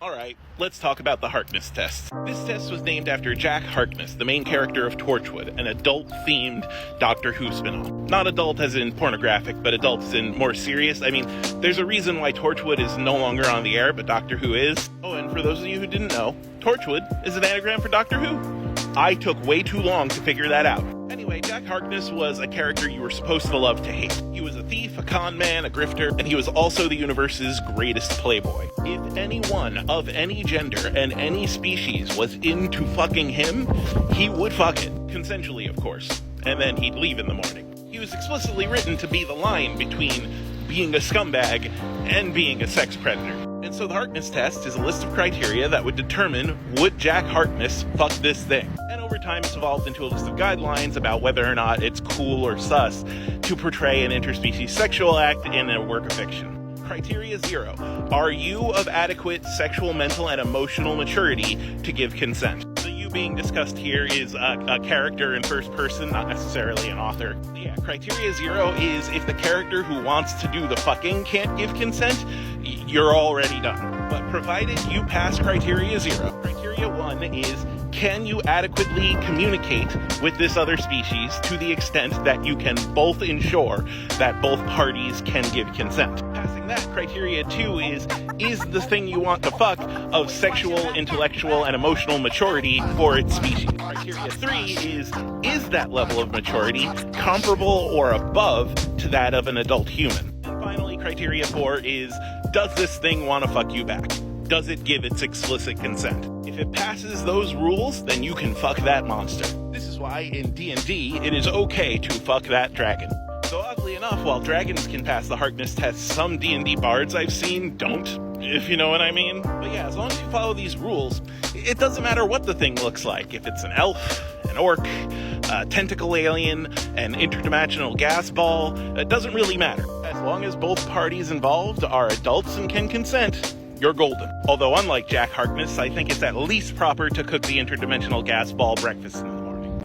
Alright, let's talk about the Harkness test. This test was named after Jack Harkness, the main character of Torchwood, an adult-themed Doctor Who spin-off. Not adult as in pornographic, but adult as in more serious. I mean, there's a reason why Torchwood is no longer on the air, but Doctor Who is. Oh, and for those of you who didn't know, Torchwood is an anagram for Doctor Who. I took way too long to figure that out. Anyway, Jack Harkness was a character you were supposed to love to hate. He was a thief, a con man, a grifter, and he was also the universe's greatest playboy. If anyone of any gender and any species was into fucking him, he would fuck it. Consensually, of course. And then he'd leave in the morning. He was explicitly written to be the line between being a scumbag and being a sex predator. And so the Harkness test is a list of criteria that would determine, would Jack Harkness fuck this thing? And over time it's evolved into a list of guidelines about whether or not it's cool or sus to portray an interspecies sexual act in a work of fiction. Criteria 0. Are you of adequate sexual, mental, and emotional maturity to give consent? The you being discussed here is a character in first person, not necessarily an author. Yeah, criteria 0 is if the character who wants to do the fucking can't give consent, you're already done. But provided you pass criteria 0, criteria 1 is, can you adequately communicate with this other species to the extent that you can both ensure that both parties can give consent? Passing that, criteria 2 is the thing you want to fuck of sexual, intellectual, and emotional maturity for its species? Criteria 3 is that level of maturity comparable or above to that of an adult human? And finally, criteria 4 is, does this thing want to fuck you back? Does it give its explicit consent? If it passes those rules, then you can fuck that monster. This is why in D&D, it is okay to fuck that dragon. So oddly enough, while dragons can pass the Harkness test, some D&D bards I've seen don't, if you know what I mean. But yeah, as long as you follow these rules, it doesn't matter what the thing looks like. If it's an elf, an orc, a tentacle alien, an interdimensional gas ball, it doesn't really matter. As long as both parties involved are adults and can consent, you're golden. Although unlike Jack Harkness, I think it's at least proper to cook the interdimensional gas ball breakfast in the